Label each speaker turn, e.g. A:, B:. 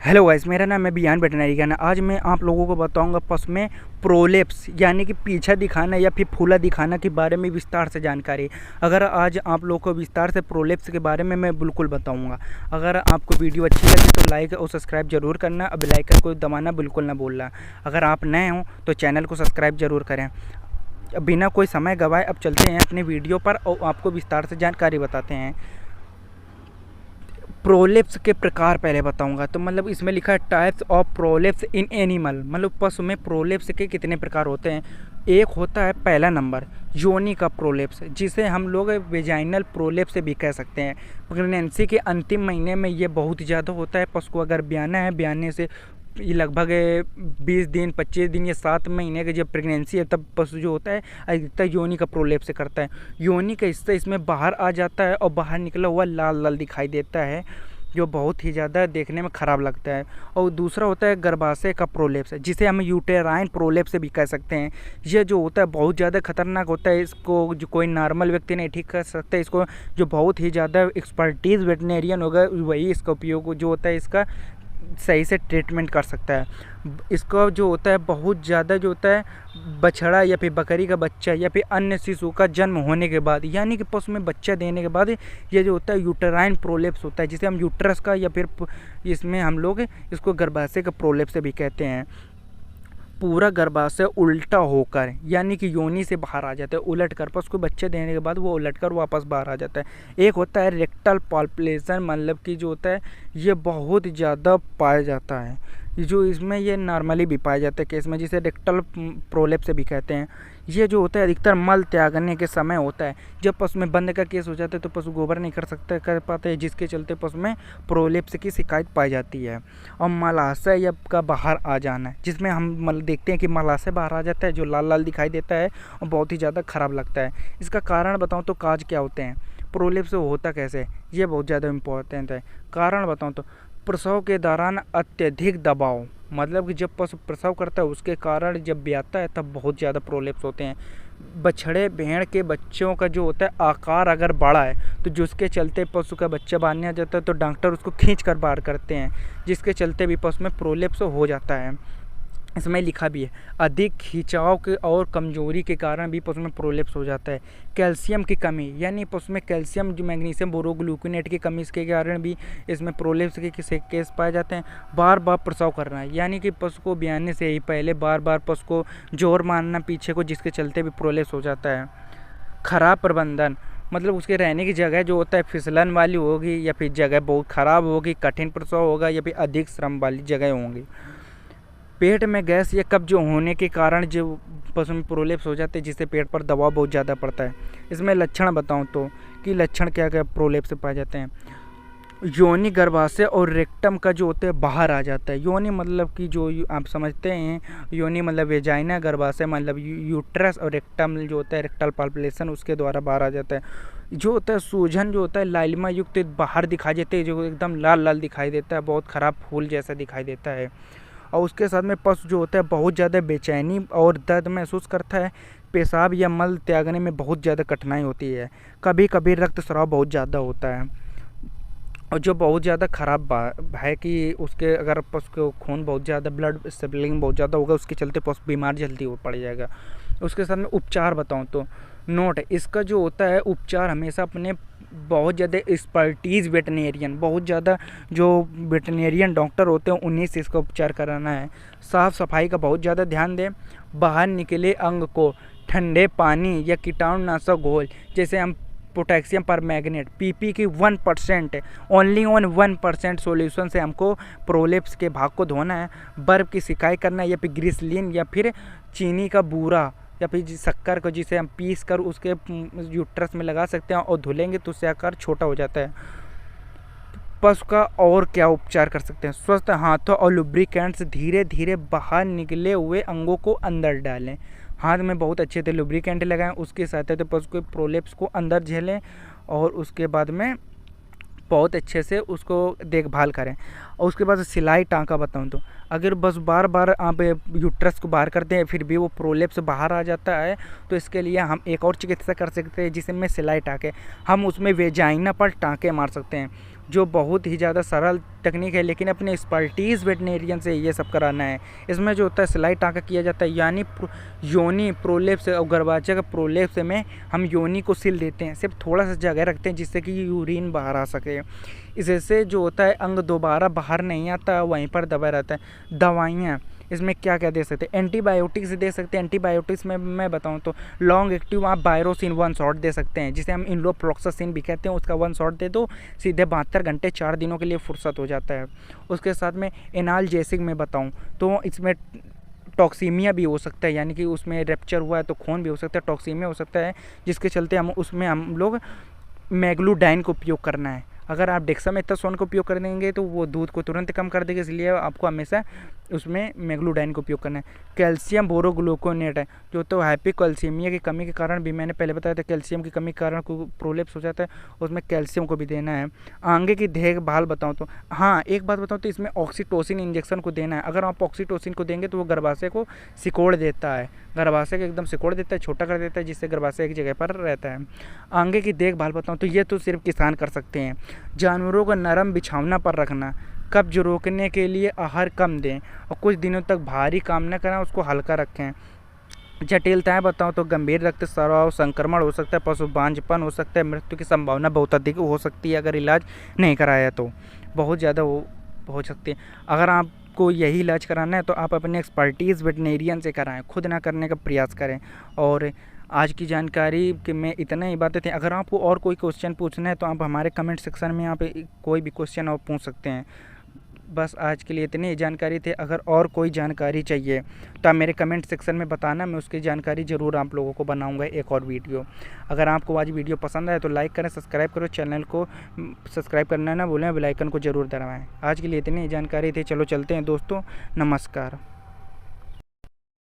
A: Hello guys, मेरा नाम है बियान वेटनरी का। आज मैं आप लोगों को बताऊंगा पशु में प्रोलेप्स यानी कि पीछा दिखाना या फिर फूला दिखाना के बारे में विस्तार से जानकारी। अगर आज आप लोगों को विस्तार से प्रोलेप्स के बारे में मैं बिल्कुल बताऊंगा। अगर आपको वीडियो अच्छी लगी तो लाइक और सब्सक्राइब जरूर करना और बेल आइकन को दबाना बिल्कुल ना भूलना। अगर आप नए हो तो चैनल को सब्सक्राइब जरूर करें। बिना कोई समय गवाए अब चलते हैं अपने वीडियो पर और आपको विस्तार से जानकारी बताते हैं। प्रोलेप्स के प्रकार पहले बताऊंगा। तो मतलब इसमें लिखा है types of prolapse in animal, मतलब पशु में प्रोलेप्स के कितने प्रकार होते हैं। एक होता है पहला नंबर योनि का प्रोलेप्स, जिसे हम लोग वेजाइनल प्रोलेप्स से भी कह सकते हैं। प्रेगनेंसी के अंतिम महीने में ये बहुत ज़्यादा होता है। पशु को अगर ब्याना है, ब्याने से ये लगभग 20 दिन 25 दिन या 7 महीने की जब प्रेगनेंसी है तब पशु जो होता है अधिकतर योनि का प्रोलेप्स से करता है। योनि का हिस्सा इसमें बाहर आ जाता है और बाहर निकला हुआ लाल लाल दिखाई देता है, जो बहुत ही ज़्यादा देखने में ख़राब लगता है। और दूसरा होता है गर्भाशय का प्रोलेप्स, जिसे हम यूटेराइन प्रोलेप्स से भी कह सकते हैं। यह जो होता है बहुत ज़्यादा खतरनाक होता है। इसको जो कोई नॉर्मल व्यक्ति नहीं ठीक कर सकता है। इसको जो बहुत ही ज़्यादा एक्सपर्टीज़ वेटनेरियन होगा वही इसका उपयोग जो होता है इसका सही से ट्रीटमेंट कर सकता है। इसका जो होता है बहुत ज़्यादा जो होता है बछड़ा या फिर बकरी का बच्चा या फिर अन्य शिशु का जन्म होने के बाद, यानी कि पशु में बच्चा देने के बाद ये जो होता है यूटेराइन प्रोलेप्स होता है, जिसे हम यूट्रस का या फिर इसमें हम लोग इसको गर्भाशय का प्रोलेप्स भी कहते हैं। पूरा गर्भाशय उल्टा होकर यानी कि योनि से बाहर आ जाता है, उलट कर पशु को बच्चे देने के बाद वो उलट कर वापस बाहर आ जाता है। एक होता है रेक्टल पाल्पेशन, मतलब कि जो होता है ये बहुत ज़्यादा पाया जाता है। जो इसमें ये नॉर्मली भी पाया जाता है केस में, जिसे रेक्टल प्रोलेप्स से भी कहते हैं। ये जो होता है अधिकतर मल त्यागने के समय होता है। जब पशु में बंद का केस हो जाता है तो पशु गोबर नहीं कर पाते, जिसके चलते पशु में प्रोलेप्स की शिकायत पाई जाती है। और मलाशय का बाहर आ जाना, जिसमें हम देखते हैं कि मलाशय बाहर आ जाता है जो लाल लाल दिखाई देता है और बहुत ही ज़्यादा ख़राब लगता है। इसका कारण बताऊँ तो काज क्या होते हैं, प्रोलेप्स होता कैसे, ये बहुत ज़्यादा इम्पोर्टेंट है। कारण बताऊँ तो प्रसव के दौरान अत्यधिक दबाव, मतलब कि जब पशु प्रसव करता है उसके कारण जब ब्याता है तब बहुत ज़्यादा प्रोलेप्स होते हैं। बछड़े भेड़ के बच्चों का जो होता है आकार अगर बड़ा है तो जिसके चलते पशु का बच्चा बाहर नहीं आ जाता है तो डॉक्टर उसको खींच कर बाहर करते हैं, जिसके चलते भी पशु में प्रोलेप्स हो जाता है। इसमें लिखा भी है अधिक खिंचाव के और कमजोरी के कारण भी पशु में प्रोलेप्स हो जाता है। कैल्शियम की कमी, यानी पशु में कैल्शियम जो मैग्नीशियम बोरोग्लूकोनेट की कमी के कारण भी इसमें प्रोलेप्स के केस पाए जाते हैं। बार बार प्रसव करना, यानी कि पशु को ब्याने से ही पहले बार बार पशु को जोर मारना पीछे को, जिसके चलते भी प्रोलेप्स हो जाता है। खराब प्रबंधन, मतलब उसके रहने की जगह जो होता है फिसलन वाली होगी या फिर जगह बहुत ख़राब होगी, कठिन प्रसव होगा या फिर अधिक श्रम वाली जगह होंगी। पेट में गैस या कब्ज होने के कारण जो पशु में प्रोलेप्स हो जाते हैं, जिससे पेट पर दबाव बहुत ज़्यादा पड़ता है। इसमें लक्षण बताऊं तो कि लक्षण क्या क्या प्रोलेप्स से पाए जाते हैं। योनि गर्भाशय और रेक्टम का जो होता है बाहर आ जाता है। योनि मतलब कि जो आप समझते हैं, योनि मतलब वेजाइना, गर्भाशय मतलब यूट्रस, और रेक्टम जो होता है रेक्टल पाल्पेशन उसके द्वारा बाहर आ जाता है। जो होता है सूजन जो होता है लालिमा युक्त बाहर दिखाई देते हैं, जो एकदम लाल लाल दिखाई देता है, बहुत ख़राब फूल जैसा दिखाई देता है। और उसके साथ में पशु जो होता है बहुत ज़्यादा बेचैनी और दर्द महसूस करता है। पेशाब या मल त्यागने में बहुत ज़्यादा कठिनाई होती है। कभी कभी रक्तस्राव बहुत ज़्यादा होता है। और जो बहुत ज़्यादा ख़राब है कि उसके अगर पशु को खून बहुत ज़्यादा ब्लड स्पिलिंग बहुत ज़्यादा होगा, उसके चलते पशु बीमार जल्दी हो पड़ जाएगा। उसके साथ में उपचार बताऊँ तो नोट, इसका जो होता है उपचार हमेशा अपने बहुत ज़्यादा एक्सपर्टीज़ वेटनेरियन, बहुत ज़्यादा जो वेटनेरियन डॉक्टर होते हैं उन्हीं से इसका उपचार कराना है। साफ़ सफाई का बहुत ज़्यादा ध्यान दें। बाहर निकले अंग को ठंडे पानी या कीटाणुनाशक घोल, जैसे हम पोटेशियम परमैंगनेट पीपी की 1% ओनली ऑन 1% सॉल्यूशन से हमको प्रोलेप्स के भाग को धोना है। बर्फ़ की सिकाई करना है या फिर ग्रिसलिन या फिर चीनी का बूरा या फिर शक्कर को, जिसे हम पीस कर उसके यूट्रस में लगा सकते हैं और धुलेंगे तो उससे आकार छोटा हो जाता है। पशु का और क्या उपचार कर सकते हैं। स्वस्थ हाथों और लुब्रिकेंट्स धीरे धीरे बाहर निकले हुए अंगों को अंदर डालें। हाथ में बहुत अच्छे से लुब्रिकेंट लगाएं, उसके साथ तो पशु के प्रोलेप्स को अंदर झेलें और उसके बाद में बहुत अच्छे से उसको देखभाल करें। और उसके बाद सिलाई टाँका बताऊँ तो अगर बस बार बार आप यूट्रस को बाहर करते हैं फिर भी वो प्रोलेप्स बाहर आ जाता है, तो इसके लिए हम एक और चिकित्सा कर सकते हैं जिसमें सिलाई टाँके, हम उसमें वेजाइना पर टाँके मार सकते हैं। जो बहुत ही ज़्यादा सरल टेक्निक है, लेकिन अपने एक्सपर्टीज़ वेटनेरियन से ये सब कराना है। इसमें जो होता है सिलाई टाँका किया जाता है, यानी योनि प्रोलेप्स और गर्भाशय का प्रोलेप्स में हम योनि को सिल देते हैं, सिर्फ थोड़ा सा जगह रखते हैं जिससे कि यूरिन बाहर आ सके। इससे जो होता है अंग दोबारा बाहर नहीं आता, वहीं पर दबा रहता है। दवाइयाँ इसमें क्या क्या दे सकते हैं, एंटीबायोटिक्स दे सकते हैं। एंटीबायोटिक्स में मैं बताऊं तो लॉन्ग एक्टिव आप बायरोसिन 1 शॉट दे सकते हैं, जिसे हम इनलोप्रोक्सासिन भी कहते हैं। उसका 1 शॉट दे दो, सीधे 72 घंटे 4 दिनों के लिए फुर्सत हो जाता है। उसके साथ में एनाल्जेसिक में बताऊं तो इसमें टॉक्सीमिया भी हो सकता है, यानी कि उसमें रैप्चर हुआ है तो खून भी हो सकता है, टॉक्सीमिया हो सकता है, जिसके चलते हम लोग मैग्लूडाइन का उपयोग करना है। अगर आप डेक्सामेथासोन का उपयोग कर देंगे तो वो दूध को तुरंत कम कर देगा, इसलिए आपको हमेशा उसमें मैग्लूडाइन का उपयोग करना है। कैल्शियम बोरोग्लूकोनेट है, जो तो हाइपोकैल्सीमिया की कमी के कारण भी मैंने पहले बताया था, कैल्शियम की कमी के कारण प्रोलेप्स हो जाता है, उसमें कैल्शियम को भी देना है। आगे की देखभाल बताऊँ तो हाँ एक बात बताऊँ तो इसमें ऑक्सीटोसिन इंजेक्शन को देना है। अगर आप ऑक्सीटोसिन को देंगे तो वो गर्भाशय को सिकोड़ देता है, गर्भाशय को एकदम सिकोड़ देता है, छोटा कर देता है, जिससे गर्भाशय एक जगह पर रहता है। आगे की देखभाल बताऊँ तो ये तो सिर्फ किसान कर सकते हैं। जानवरों को नरम बिछावना पर रखना, कब्ज रोकने के लिए आहार कम दें और कुछ दिनों तक भारी काम न करें, उसको हल्का रखें। जटिलताएं बताऊं तो गंभीर रक्तस्राव, संक्रमण हो सकता है, पशु बांझपन हो सकता है, मृत्यु की संभावना बहुत अधिक हो सकती है अगर इलाज नहीं कराया तो बहुत ज़्यादा हो सकती है। अगर आपको यही इलाज कराना है तो आप अपने एक्सपर्टीज़ वेटनेरियन से कराएं, खुद ना करने का प्रयास करें। और आज की जानकारी कि मैं इतना ही बातें थी। अगर आपको और कोई क्वेश्चन पूछना है तो आप हमारे कमेंट सेक्शन में यहाँ पे कोई भी क्वेश्चन आप पूछ सकते हैं। बस आज के लिए इतनी ही जानकारी थी। अगर और कोई जानकारी चाहिए तो आप मेरे कमेंट सेक्शन में बताना, मैं उसकी जानकारी ज़रूर आप लोगों को बनाऊंगा एक और वीडियो। अगर आपको आज वीडियो पसंद आए तो लाइक करें, सब्सक्राइब करो, चैनल को सब्सक्राइब करना ना भूलें, बेल आइकन को ज़रूर दबाएं। आज के लिए इतनी ही जानकारी थी। चलो चलते हैं दोस्तों, नमस्कार।